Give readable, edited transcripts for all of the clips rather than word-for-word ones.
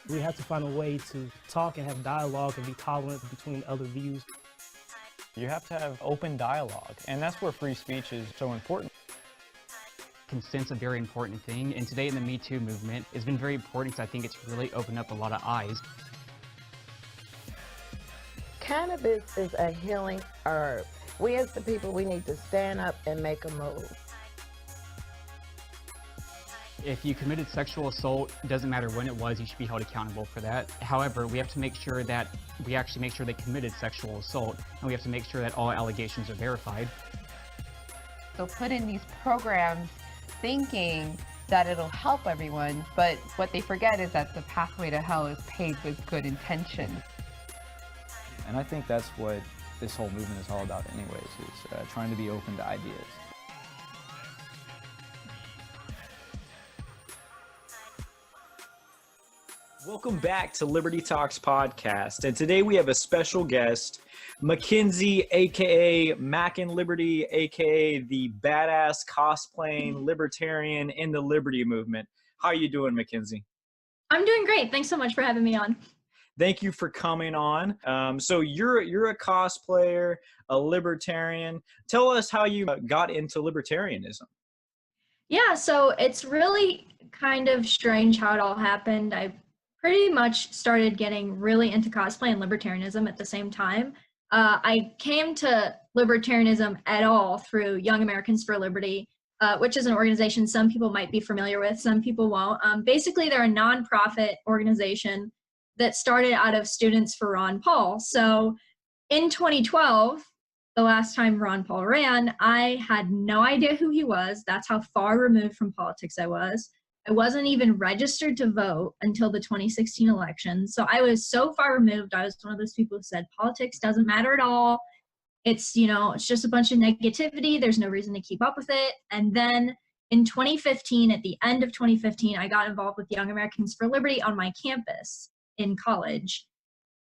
We have to find a way to talk and have dialogue and be tolerant between other views. You have to have open dialogue, and that's where free speech is so important. Consent's a very important thing, and today in the Me Too movement, it's been very important because I think it's really opened up a lot of eyes. Cannabis is a healing herb. We as the people, we need to stand up and make a move. If you committed sexual assault, it doesn't matter when it was, you should be held accountable for that. However, we have to make sure that we actually make sure they committed sexual assault, and we have to make sure that all allegations are verified. So put in these programs thinking that it'll help everyone, but what they forget is that the pathway to hell is paved with good intention. And I think that's what this whole movement is all about anyways, is trying to be open to ideas. Welcome back to Liberty Talks podcast, and today we have a special guest, Mackenzie, aka Mack and Liberty, aka the badass cosplaying libertarian in the Liberty movement. How are you doing, Mackenzie? I'm doing great. Thanks so much for having me on. Thank you for coming on. So you're a cosplayer, a libertarian. Tell us how you got into libertarianism. Yeah, so it's really kind of strange how it all happened. I pretty much started getting really into cosplay and libertarianism at the same time. I came to libertarianism at all through Young Americans for Liberty, which is an organization some people might be familiar with, some people won't. Basically, they're a nonprofit organization that started out of Students for Ron Paul. So in 2012, the last time Ron Paul ran, I had no idea who he was. That's how far removed from politics I was. I wasn't even registered to vote until the 2016 election. So I was so far removed. I was one of those people who said politics doesn't matter at all. It's, it's just a bunch of negativity. There's no reason to keep up with it. And then in 2015, at the end of 2015, I got involved with Young Americans for Liberty on my campus in college.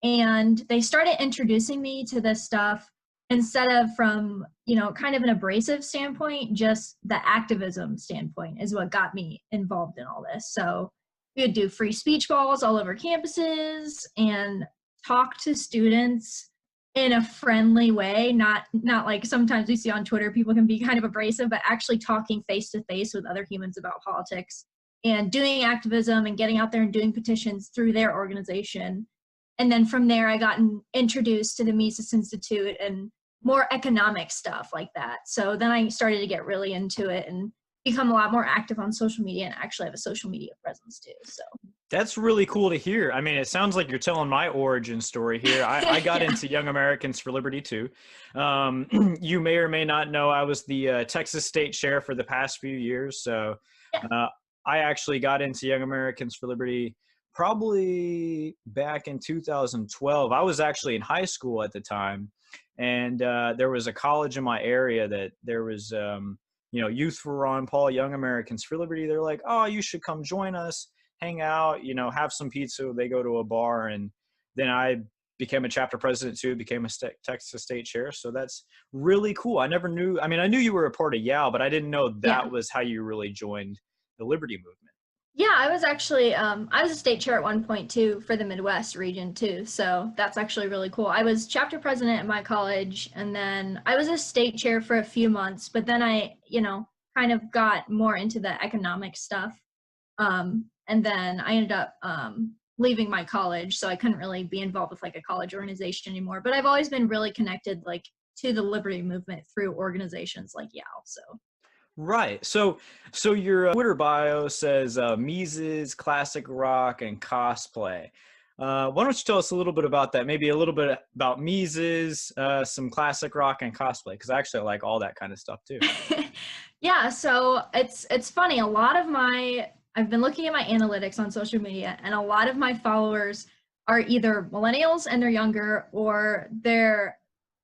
And they started introducing me to this stuff instead of from, kind of an abrasive standpoint, just the activism standpoint is what got me involved in all this. So we would do free speech balls all over campuses and talk to students in a friendly way, not like sometimes we see on Twitter, people can be kind of abrasive, but actually talking face to face with other humans about politics and doing activism and getting out there and doing petitions through their organization. And then from there, I got introduced to the Mises Institute and more economic stuff like that. So then I started to get really into it and become a lot more active on social media and actually have a social media presence too. So that's really cool to hear. I mean, it sounds like you're telling my origin story here. I got yeah. into Young Americans for Liberty too. You may or may not know I was the Texas State Sheriff for the past few years. So I actually got into Young Americans for Liberty probably back in 2012. I was actually in high school at the time. And there was a college in my area that there was, Youth for Ron Paul, Young Americans for Liberty. They're like, oh, you should come join us, hang out, have some pizza. They go to a bar. And then I became a chapter president too, became a Texas State Sheriff. So that's really cool. I never knew. I mean, I knew you were a part of YAL, but I didn't know that was how you really joined the Liberty movement. Yeah, I was actually, I was a state chair at one point too for the Midwest region too. So that's actually really cool. I was chapter president at my college, and then I was a state chair for a few months, but then I, kind of got more into the economic stuff. And then I ended up leaving my college, so I couldn't really be involved with like a college organization anymore. But I've always been really connected to the Liberty movement through organizations like YAL, so. Right. So your Twitter bio says Mises, classic rock, and cosplay. Why don't you tell us a little bit about that? Maybe a little bit about Mises, some classic rock, and cosplay, because I actually like all that kind of stuff too. Yeah. So it's funny. I've been looking at my analytics on social media, and a lot of my followers are either millennials and they're younger, or they're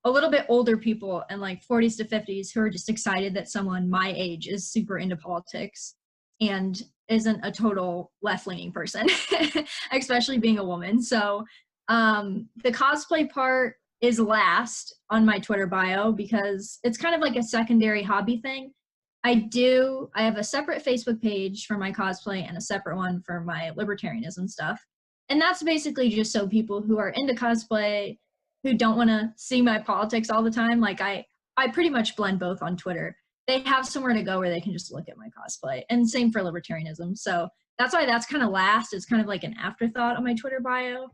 a little bit older people in like 40s to 50s who are just excited that someone my age is super into politics and isn't a total left-leaning person, especially being a woman. So the cosplay part is last on my Twitter bio because it's kind of like a secondary hobby thing. I have a separate Facebook page for my cosplay and a separate one for my libertarianism stuff. And that's basically just so people who are into cosplay, who don't want to see my politics all the time, like I pretty much blend both on Twitter. They have somewhere to go where they can just look at my cosplay. And same for libertarianism. So that's why that's kind of last. It's kind of like an afterthought on my Twitter bio.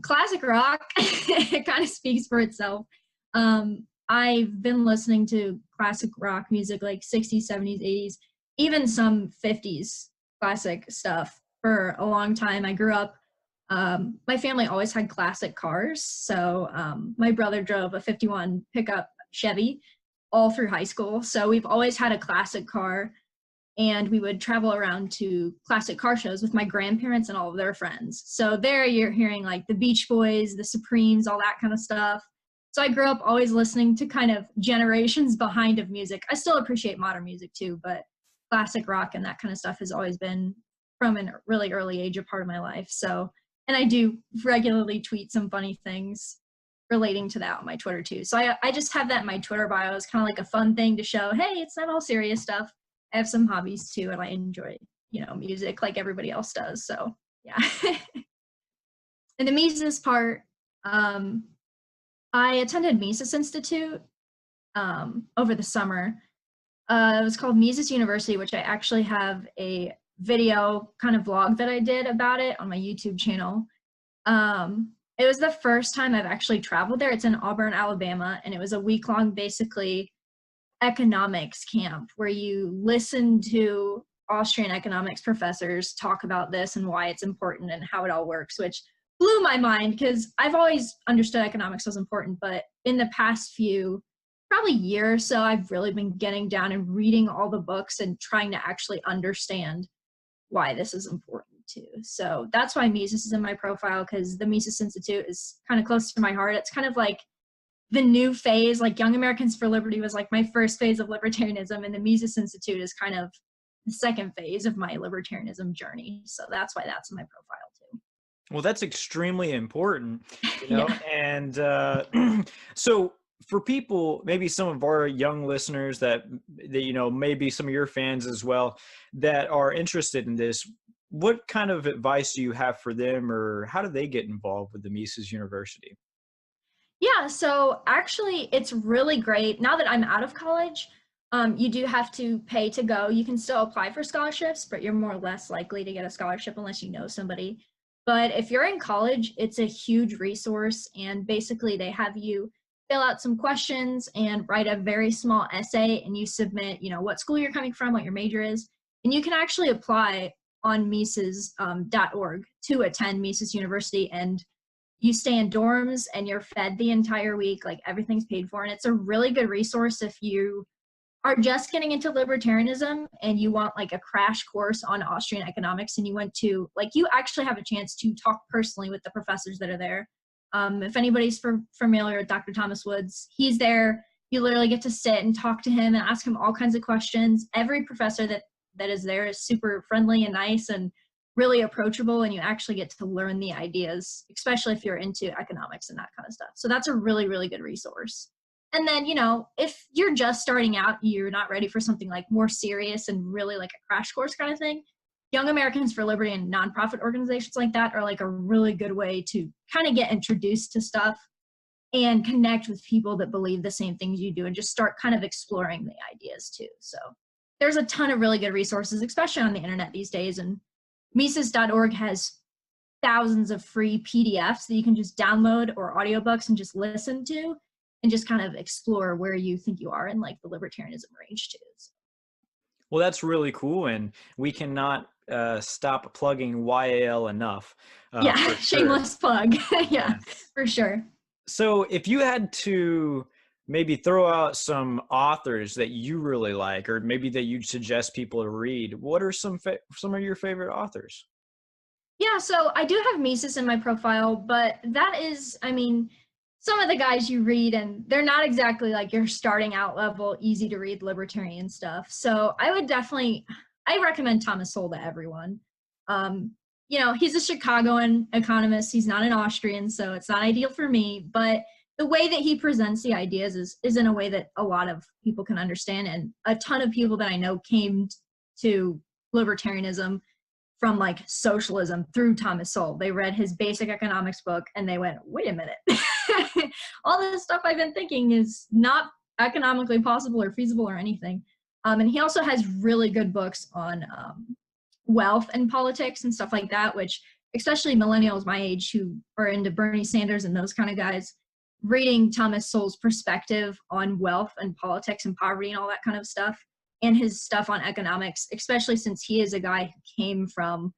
Classic rock, it kind of speaks for itself. I've been listening to classic rock music like 60s, 70s, 80s, even some 50s classic stuff for a long time. I grew up, my family always had classic cars. So my brother drove a 51 pickup Chevy all through high school. So we've always had a classic car, and we would travel around to classic car shows with my grandparents and all of their friends. So there you're hearing like the Beach Boys, the Supremes, all that kind of stuff. So I grew up always listening to kind of generations behind of music. I still appreciate modern music too, but classic rock and that kind of stuff has always been from a really early age a part of my life. So, and I do regularly tweet some funny things relating to that on my Twitter too. So I just have that in my Twitter bio as kind of like a fun thing to show, hey, it's not all serious stuff. I have some hobbies too, and I enjoy, music like everybody else does. So yeah. And the Mises part, I attended Mises Institute over the summer. It was called Mises University, which I actually have a video kind of vlog that I did about it on my YouTube channel. It was the first time I've actually traveled there. It's in Auburn, Alabama, and it was a week-long, basically, economics camp where you listen to Austrian economics professors talk about this and why it's important and how it all works, which blew my mind because I've always understood economics was important, but in the past few, probably year or so, I've really been getting down and reading all the books and trying to actually understand why this is important too. So that's why Mises is in my profile, because the Mises Institute is kind of close to my heart. It's kind of like the new phase, like Young Americans for Liberty was like my first phase of libertarianism, and the Mises Institute is kind of the second phase of my libertarianism journey. So that's why that's in my profile too. Well, that's extremely important, Yeah. and so for people, maybe some of our young listeners that maybe some of your fans as well that are interested in this, what kind of advice do you have for them, or how do they get involved with the Mises University? Yeah, so actually it's really great. Now that I'm out of college, you do have to pay to go. You can still apply for scholarships, but you're more or less likely to get a scholarship unless you know somebody. But if you're in college, it's a huge resource, and basically they have you fill out some questions and write a very small essay, and you submit, what school you're coming from, what your major is, and you can actually apply on Mises.org to attend Mises University, and you stay in dorms and you're fed the entire week, like everything's paid for, and it's a really good resource if you are just getting into libertarianism and you want like a crash course on Austrian economics, and you want to, like, you actually have a chance to talk personally with the professors that are there. If anybody's familiar with Dr. Thomas Woods, he's there. You literally get to sit and talk to him and ask him all kinds of questions. Every professor that is there is super friendly and nice and really approachable, and you actually get to learn the ideas, especially if you're into economics and that kind of stuff. So that's a really, really good resource. And then, if you're just starting out, you're not ready for something like more serious and really like a crash course kind of thing, Young Americans for Liberty and nonprofit organizations like that are like a really good way to kind of get introduced to stuff and connect with people that believe the same things you do and just start kind of exploring the ideas too. So there's a ton of really good resources, especially on the internet these days. And Mises.org has thousands of free PDFs that you can just download or audiobooks and just listen to and just kind of explore where you think you are in like the libertarianism range too. So. Well, that's really cool, and we cannot stop plugging YAL enough. Yeah, for sure. shameless plug. Yeah, for sure. So if you had to maybe throw out some authors that you really like, or maybe that you'd suggest people to read, what are some of your favorite authors? Yeah, so I do have Mises in my profile, but that is, some of the guys you read, and they're not exactly like your starting out level, easy to read libertarian stuff. So I recommend Thomas Sowell to everyone. He's a Chicagoan economist. He's not an Austrian, so it's not ideal for me, but the way that he presents the ideas is in a way that a lot of people can understand. And a ton of people that I know came to libertarianism from like socialism through Thomas Sowell. They read his basic economics book and they went, wait a minute, all this stuff I've been thinking is not economically possible or feasible or anything. And he also has really good books on wealth and politics and stuff like that, which especially millennials my age who are into Bernie Sanders and those kind of guys, reading Thomas Sowell's perspective on wealth and politics and poverty and all that kind of stuff, and his stuff on economics, especially since he is a guy who came from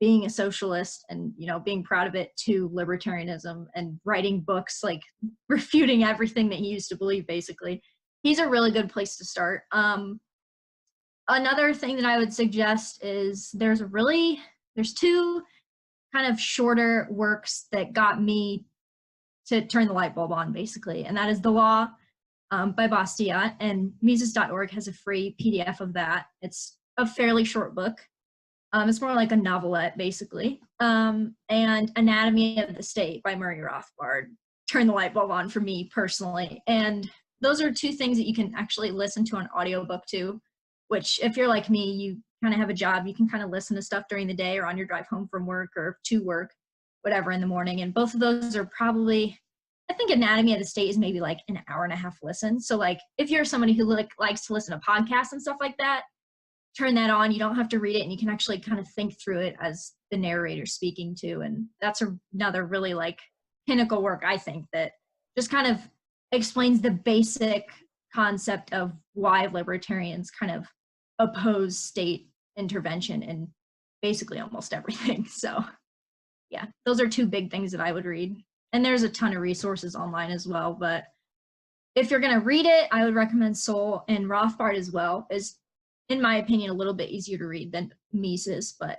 being a socialist and, you know, being proud of it to libertarianism and writing books like refuting everything that he used to believe, basically. He's a really good place to start. Another thing that I would suggest is there's two kind of shorter works that got me to turn the light bulb on, basically, and that is The Law by Bastiat, and Mises.org has a free PDF of that. It's a fairly short book. It's more like a novelette, basically. And Anatomy of the State by Murray Rothbard turned the light bulb on for me personally. And those are two things that you can actually listen to an audiobook too, which if you're like me, you kind of have a job, you can kind of listen to stuff during the day or on your drive home from work or to work, whatever, in the morning. And both of those are probably, I think Anatomy of the State is maybe like an hour and a half listen. So like if you're somebody who likes to listen to podcasts and stuff like that, turn that on. You don't have to read it and you can actually kind of think through it as the narrator speaking to. And that's another really like pinnacle work, I think, that just kind of explains the basic concept of why libertarians kind of oppose state intervention in basically almost everything. So yeah, those are two big things that I would read. And there's a ton of resources online as well. But if you're going to read it, I would recommend Sowell, and Rothbard as well is, in my opinion, a little bit easier to read than Mises. But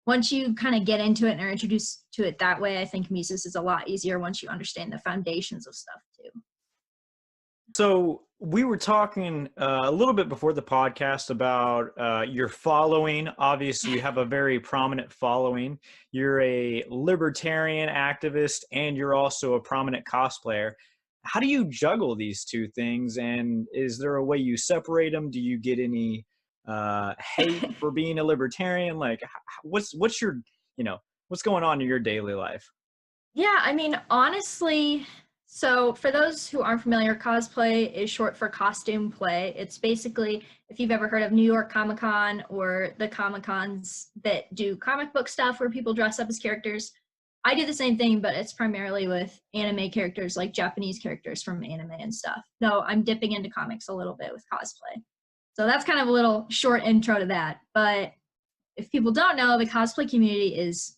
once you kind of get into it and are introduced to it that way, I think Mises is a lot easier once you understand the foundations of stuff too. So we were talking a little bit before the podcast about your following. Obviously, you have a very prominent following. You're a libertarian activist, and you're also a prominent cosplayer. How do you juggle these two things? And is there a way you separate them? Do you get any hate for being a libertarian? Like, what's your, what's going on in your daily life? Yeah, I mean, honestly, so for those who aren't familiar, cosplay is short for costume play. It's basically, if you've ever heard of New York Comic Con or the Comic Cons that do comic book stuff where people dress up as characters, I do the same thing, but it's primarily with anime characters, like Japanese characters from anime and stuff. Though I'm dipping into comics a little bit with cosplay. So that's kind of a little short intro to that. But if people don't know, the cosplay community is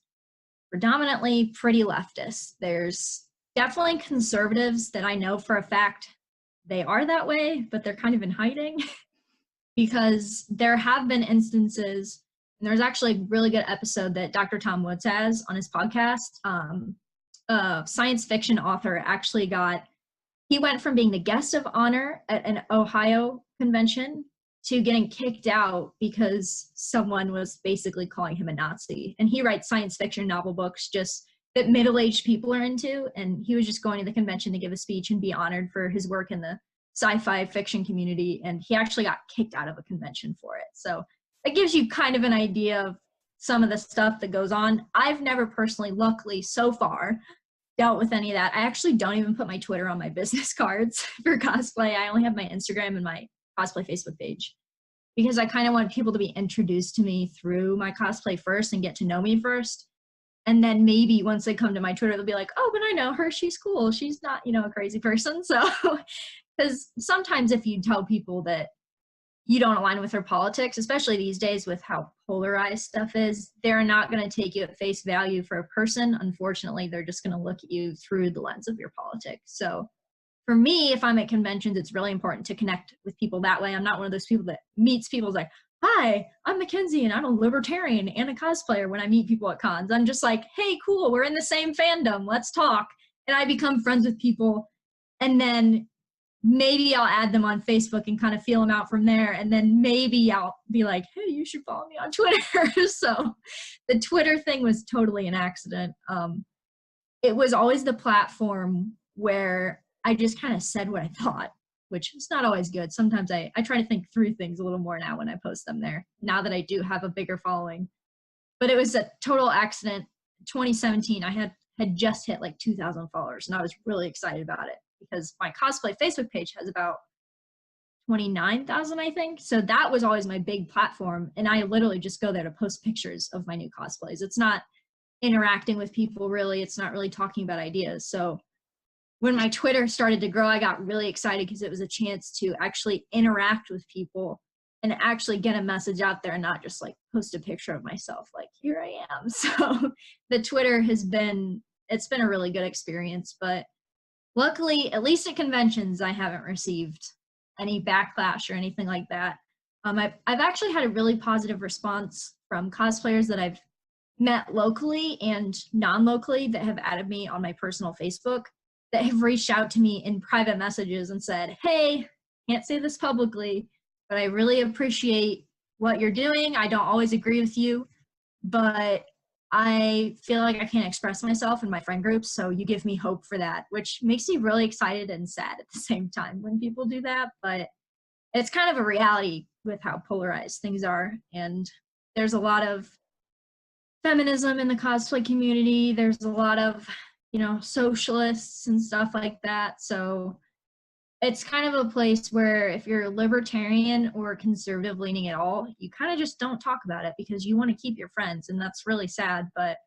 predominantly pretty leftist. There's definitely conservatives that I know for a fact they are that way, but they're kind of in hiding because there have been instances, and there's actually a really good episode that Dr. Tom Woods has on his podcast. Science fiction author actually he went from being the guest of honor at an Ohio convention to getting kicked out because someone was basically calling him a Nazi. And he writes science fiction novel books just that middle-aged people are into, and he was just going to the convention to give a speech and be honored for his work in the sci-fi fiction community, and he actually got kicked out of a convention for it. So it gives you kind of an idea of some of the stuff that goes on. I've never personally, luckily so far, dealt with any of that. I actually don't even put my Twitter on my business cards for cosplay. I only have my Instagram and my cosplay Facebook page because I kind of want people to be introduced to me through my cosplay first and get to know me first. And then maybe once they come to my Twitter, they'll be like, oh, but I know her. She's cool. She's not, a crazy person. So, because sometimes if you tell people that you don't align with their politics, especially these days with how polarized stuff is, they're not going to take you at face value for a person. Unfortunately, they're just going to look at you through the lens of your politics. So for me, if I'm at conventions, it's really important to connect with people that way. I'm not one of those people that meets people like, hi, I'm Mackenzie and I'm a libertarian and a cosplayer when I meet people at cons. I'm just like, hey, cool, we're in the same fandom, let's talk. And I become friends with people, and then maybe I'll add them on Facebook and kind of feel them out from there. And then maybe I'll be like, hey, you should follow me on Twitter. So the Twitter thing was totally an accident. It was always the platform where I just kind of said what I thought, which is not always good. Sometimes I try to think through things a little more now when I post them there, now that I do have a bigger following. but it was a total accident. 2017, I had just hit like 2,000 followers, and I was really excited about it because my cosplay Facebook page has about 29,000, I think. So that was always my big platform, and I literally just go there to post pictures of my new cosplays. It's not interacting with people really. It's not really talking about ideas. So when my Twitter started to grow, I got really excited because it was a chance to actually interact with people and actually get a message out there and not just like post a picture of myself like, here I am. So the Twitter it's been a really good experience, but luckily, at least at conventions, I haven't received any backlash or anything like that. I've actually had a really positive response from cosplayers that I've met locally and non-locally that have added me on my personal Facebook, that have reached out to me in private messages and said, hey, can't say this publicly, but I really appreciate what you're doing. I don't always agree with you, but I feel like I can't express myself in my friend groups, so you give me hope for that, which makes me really excited and sad at the same time when people do that. But it's kind of a reality with how polarized things are, and there's a lot of feminism in the cosplay community. There's a lot of, socialists and stuff like that. So it's kind of a place where if you're libertarian or conservative leaning at all, you kind of just don't talk about it because you want to keep your friends, and that's really sad. But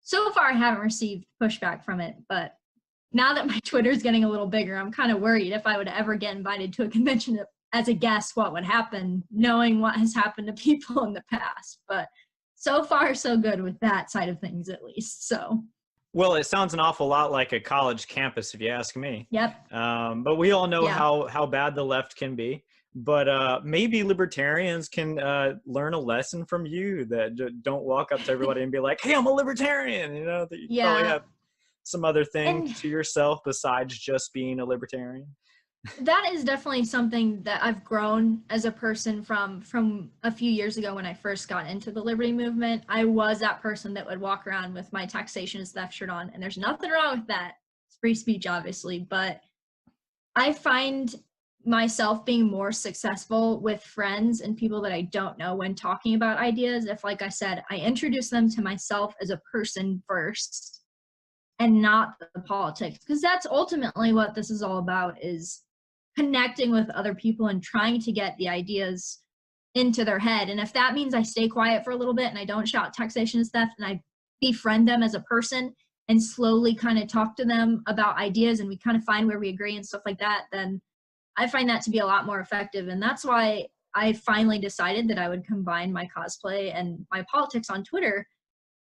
so far I haven't received pushback from it. But now that my Twitter is getting a little bigger, I'm kind of worried if I would ever get invited to a convention as a guest, what would happen, knowing what has happened to people in the past. But so far so good with that side of things, at least. So Well, it sounds an awful lot like a college campus, if you ask me. yep. But we all know Yeah. how bad the left can be. But maybe libertarians can learn a lesson from you that don't walk up to everybody and be like, hey, I'm a libertarian. That you probably Yeah. have some other thing And to yourself besides just being a libertarian. that is definitely something that I've grown as a person from a few years ago when I first got into the liberty movement. I was that person that would walk around with my taxation is theft shirt on, and there's nothing wrong with that. It's free speech, obviously, but I find myself being more successful with friends and people that I don't know when talking about ideas if, like I said, I introduce them to myself as a person first and not the politics, because that's ultimately what this is all about, is connecting with other people and trying to get the ideas into their head. And if that means I stay quiet for a little bit and I don't shout taxation is theft, and I befriend them as a person and slowly kind of talk to them about ideas and we kind of find where we agree and stuff like that, then I find that to be a lot more effective. And that's why I finally decided that I would combine my cosplay and my politics on Twitter,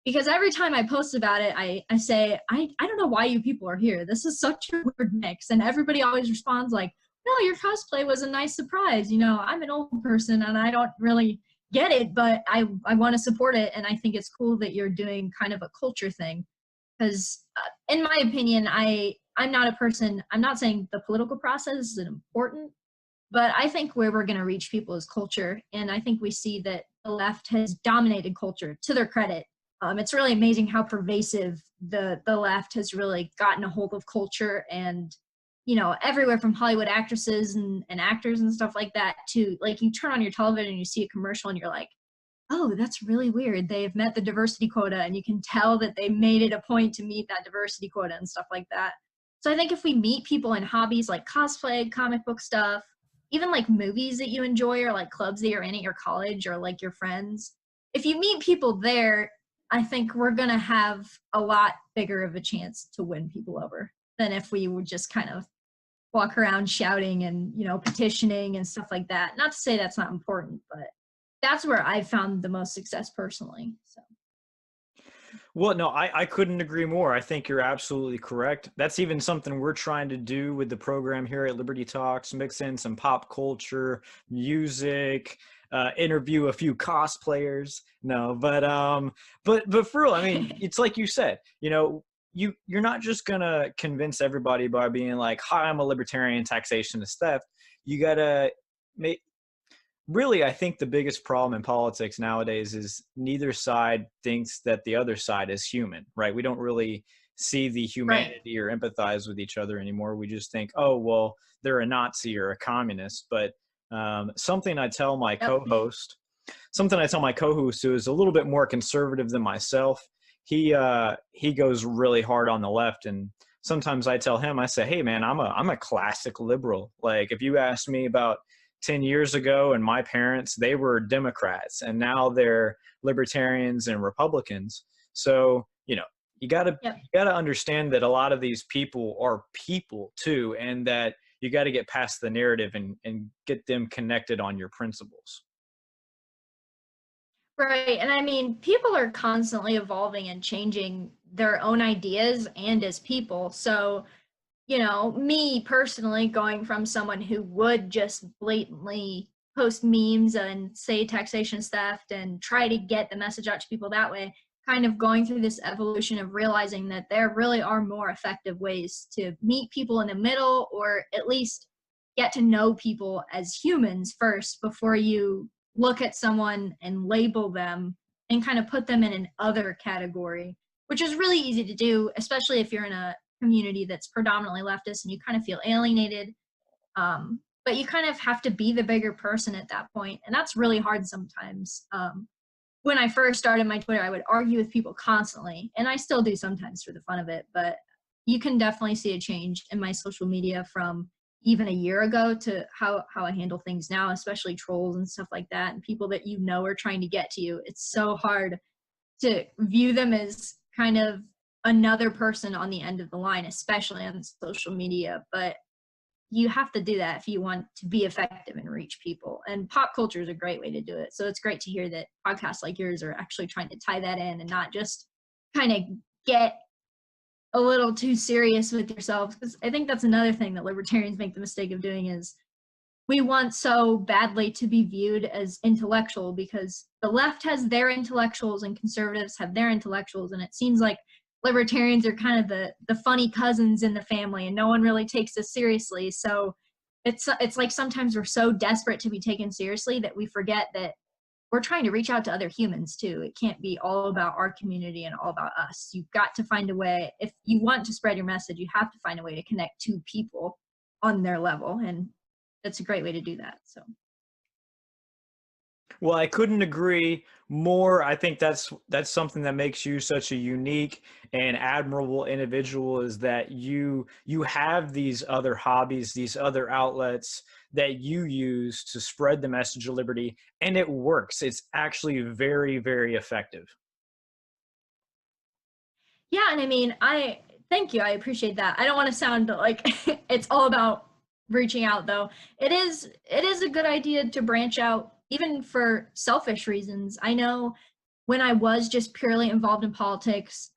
because every time I post about it, I say, I don't know why you people are here. This is such a weird mix. And everybody always responds like, no, your cosplay was a nice surprise. I'm an old person and I don't really get it, but I want to support it. And I think it's cool that you're doing kind of a culture thing. Because in my opinion, I'm not a person, I'm not saying the political process isn't important, but I think where we're going to reach people is culture. And I think we see that the left has dominated culture, to their credit. It's really amazing how pervasive the left has really gotten a hold of culture, and everywhere from Hollywood actresses and actors and stuff like that to, like, you turn on your television and you see a commercial and you're like, oh, that's really weird. They've met the diversity quota, and you can tell that they made it a point to meet that diversity quota and stuff like that. So I think if we meet people in hobbies like cosplay, comic book stuff, even like movies that you enjoy or like clubs that you're in at your college or like your friends, if you meet people there, I think we're going to have a lot bigger of a chance to win people over than if we would just kind of walk around shouting and, petitioning and stuff like that. Not to say that's not important, but that's where I've found the most success personally. So. Well, no, I couldn't agree more. I think you're absolutely correct. That's even something we're trying to do with the program here at Liberty Talks, mix in some pop culture, music, interview a few cosplayers. No, but for real, I mean, it's like you said, you're not just gonna convince everybody by being like, hi, I'm a libertarian, taxation is theft. You gotta make, really, I think the biggest problem in politics nowadays is neither side thinks that the other side is human, right? We don't really see the humanity or empathize with each other anymore. We just think, oh, well, they're a Nazi or a communist. But something I tell my co-host something I tell my co-host who is a little bit more conservative than myself. He goes really hard on the left, and sometimes I tell him, I say, hey man, I'm a classic liberal. Like if you asked me about 10 years ago and my parents, they were Democrats and now they're libertarians and Republicans. So, you know, you gotta understand that a lot of these people are people too, and that you got to get past the narrative and get them connected on your principles. Right. And I mean, people are constantly evolving and changing their own ideas and as people. So, you know, me personally, going from someone who would just blatantly post memes and say taxation is theft and try to get the message out to people that way, kind of going through this evolution of realizing that there really are more effective ways to meet people in the middle, or at least get to know people as humans first before you look at someone and label them and kind of put them in an other category, which is really easy to do, especially if you're in a community that's predominantly leftist and you kind of feel alienated. But you kind of have to be the bigger person at that point, and that's really hard sometimes. When I first started my Twitter, I would argue with people constantly, and I still do sometimes for the fun of it, but you can definitely see a change in my social media from even a year ago to how I handle things now, especially trolls and stuff like that, and people that you know are trying to get to you. It's so hard to view them as kind of another person on the end of the line, especially on social media. But you have to do that if you want to be effective and reach people. And pop culture is a great way to do it. So it's great to hear that podcasts like yours are actually trying to tie that in and not just kind of get a little too serious with yourselves. Because I think that's another thing that libertarians make the mistake of doing is we want so badly to be viewed as intellectual, because the left has their intellectuals and conservatives have their intellectuals, and it seems like libertarians are kind of the funny cousins in the family and no one really takes us seriously. So it's like sometimes we're so desperate to be taken seriously that we forget that we're trying to reach out to other humans too. It can't be all about our community and all about us. You've got to find a way. If you want to spread your message, you have to find a way to connect to people on their level, and that's a great way to do that. So Well, I couldn't agree more. I think that's something that makes you such a unique and admirable individual, is that you have these other hobbies, these other outlets that you use to spread the message of liberty, and it works. It's actually very, very effective. yeah, and I mean, I thank you. I appreciate that. I don't want to sound like it's all about reaching out, though. It is a good idea to branch out, even for selfish reasons. I know when I was just purely involved in politics,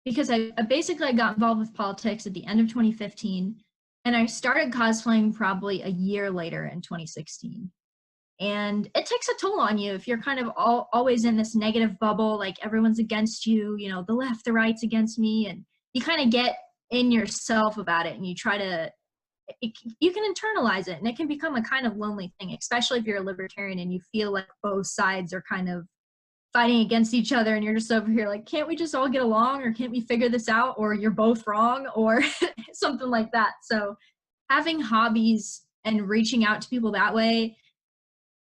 because I basically got involved with politics at the end of 2015, and I started cosplaying probably a year later in 2016. And it takes a toll on you if you're kind of always in this negative bubble, like everyone's against you, you know, the left, the right's against me, and you kind of get in yourself about it, and you try to, you can internalize it, and it can become a kind of lonely thing, especially if you're a libertarian and you feel like both sides are kind of fighting against each other, and you're just over here like, can't we just all get along, or can't we figure this out, or you're both wrong, or something like that. So having hobbies and reaching out to people that way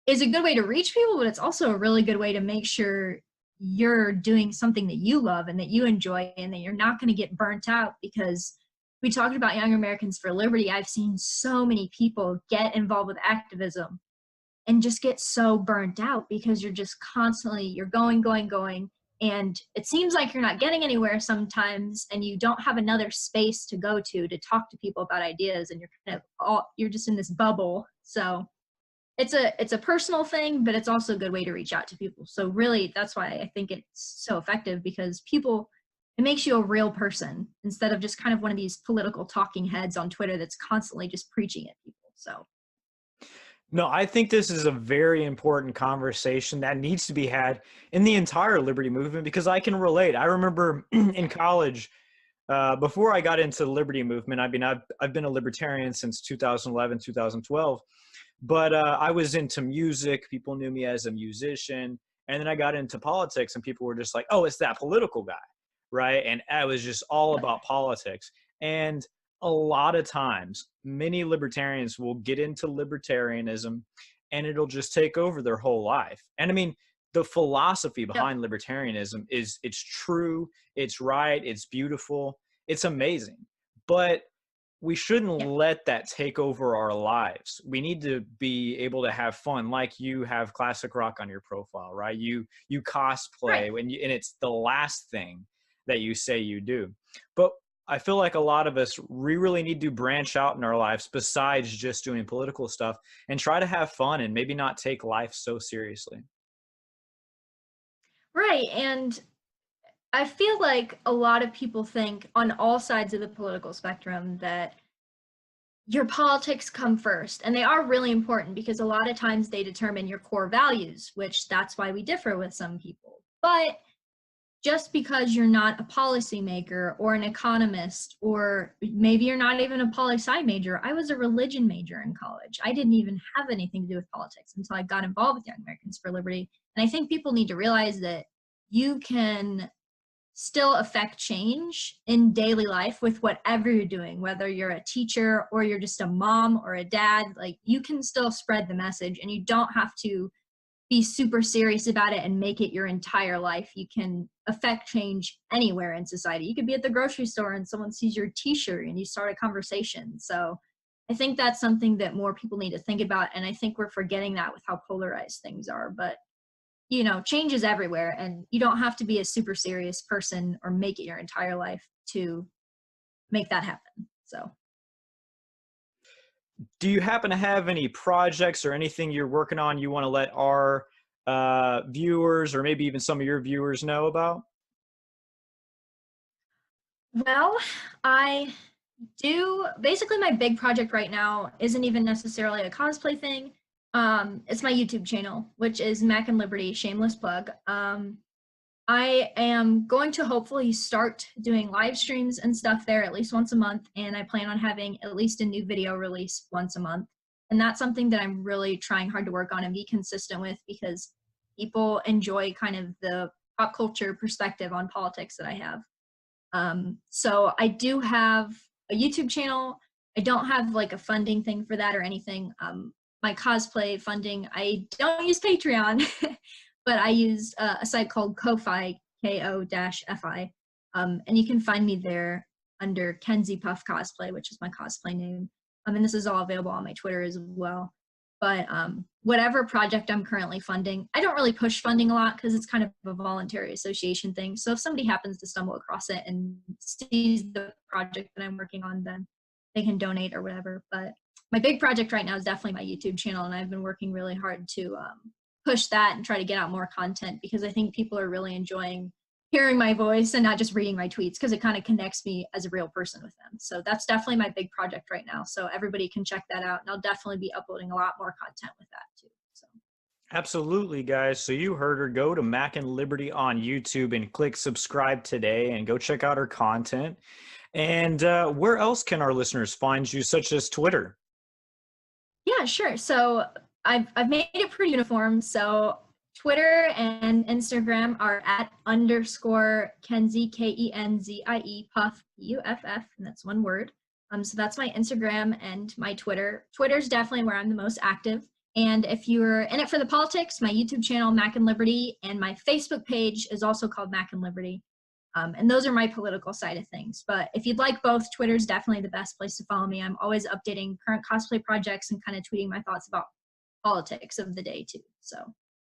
is a good way to reach people, but it's also a really good way to make sure you're doing something that you love and that you enjoy, and that you're not going to get burnt out. Because we talked about Young Americans for Liberty. I've seen so many people get involved with activism and just get so burnt out because you're just constantly, you're going, and it seems like you're not getting anywhere sometimes, and you don't have another space to go to talk to people about ideas, and you're kind of you're just in this bubble. So it's a personal thing, but it's also a good way to reach out to people. So really, that's why I think it's so effective, because people, it makes you a real person instead of just kind of one of these political talking heads on Twitter that's constantly just preaching at people. So No, I think this is a very important conversation that needs to be had in the entire liberty movement, because I can relate. I remember in college, before I got into the liberty movement, I mean, I've been a libertarian since 2011, 2012, but I was into music. People knew me as a musician. And then I got into politics, and people were just like, oh, it's that political guy, right? And I was just all about politics. And a lot of times, many libertarians will get into libertarianism and it'll just take over their whole life. And I mean, the philosophy behind libertarianism is it's true, it's right, it's beautiful, it's amazing. But we shouldn't let that take over our lives. We need to be able to have fun, like you have classic rock on your profile, right? You cosplay and it's the last thing that you say you do. But I feel like a lot of us, we really need to branch out in our lives besides just doing political stuff and try to have fun and maybe not take life so seriously. Right. And I feel like a lot of people think on all sides of the political spectrum that your politics come first, and they are really important because a lot of times they determine your core values, which that's why we differ with some people. But just because you're not a policymaker or an economist, or maybe you're not even a poli-sci major. I was a religion major in college. I didn't even have anything to do with politics until I got involved with Young Americans for Liberty. And I think people need to realize that you can still affect change in daily life with whatever you're doing, whether you're a teacher or you're just a mom or a dad. Like, you can still spread the message, and you don't have to be super serious about it and make it your entire life. You can affect change anywhere in society. You could be at the grocery store and someone sees your t-shirt and you start a conversation. So I think that's something that more people need to think about, and I think we're forgetting that with how polarized things are. But you know, change is everywhere, and you don't have to be a super serious person or make it your entire life to make that happen. So do you happen to have any projects or anything you're working on you want to let our viewers, or maybe even some of your viewers, know about? well, I do. Basically, my big project right now isn't even necessarily a cosplay thing. It's my YouTube channel, which is Mack and Liberty, shameless plug. I am going to hopefully start doing live streams and stuff there at least once a month, and I plan on having at least a new video release once a month. And that's something that I'm really trying hard to work on and be consistent with, because people enjoy kind of the pop culture perspective on politics that I have. So I do have a YouTube channel. I don't have like a funding thing for that or anything. My cosplay funding, I don't use Patreon, but I use a site called Ko-Fi, Ko-Fi. And you can find me there under Kenzie Puff Cosplay, which is my cosplay name. And this is all available on my Twitter as well. But whatever project I'm currently funding, I don't really push funding a lot because it's kind of a voluntary association thing. So if somebody happens to stumble across it and sees the project that I'm working on, then they can donate or whatever. But my big project right now is definitely my YouTube channel, and I've been working really hard to push that and try to get out more content, because I think people are really enjoying hearing my voice and not just reading my tweets, because it kind of connects me as a real person with them. So that's definitely my big project right now. So everybody can check that out, and I'll definitely be uploading a lot more content with that too. So Absolutely, guys. So you heard her. Go to Mack and Liberty on YouTube and click subscribe today and go check out her content. And where else can our listeners find you, such as Twitter? yeah, sure. So I've made it pretty uniform. So Twitter and Instagram are @_Kenzie, Kenzie, Puff, Puff, and that's one word. So that's my Instagram and my Twitter. Twitter's definitely where I'm the most active. And if you're in it for the politics, my YouTube channel, Mack and Liberty, and my Facebook page is also called Mack and Liberty. And those are my political side of things. But if you'd like both, Twitter's definitely the best place to follow me. I'm always updating current cosplay projects and kind of tweeting my thoughts about politics of the day too. So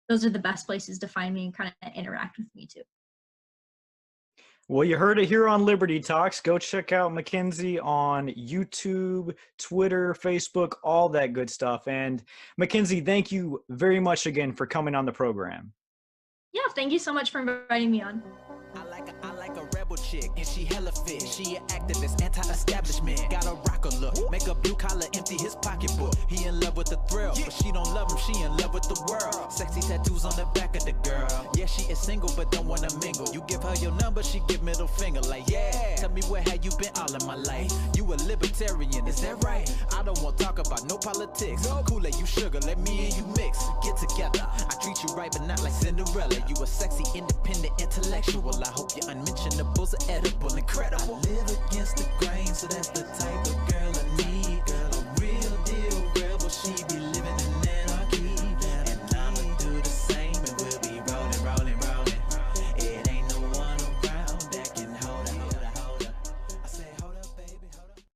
those are the best places to find me and kind of interact with me too. Well, you heard it here on Liberty Talks. Go check out Mackenzie on YouTube, Twitter, Facebook, all that good stuff. And Mackenzie, thank you very much again for coming on the program. Yeah, thank you so much for inviting me on. I like a rebel chick, and she hella fit. She an activist, anti-establishment. Got a rocker look, make a blue collar empty his pocketbook. He in love with the thrill, but she don't love him, she in love with the world. Sexy tattoos on the back of the girl. Yeah, she is single, but don't wanna mingle. You give her your number, she give middle finger like, yeah. Tell me where have you been all of my life? You a libertarian, is that right? I don't want to talk about no politics. Kool-Aid, you sugar, let me and you mix. Get together, I treat you right, but not like Cinderella. You a sexy, independent, intellectual. I hope your unmentionables are edible, incredible. I live against the grain, so that's the type of girl I need. Girl, a real deal rebel, she be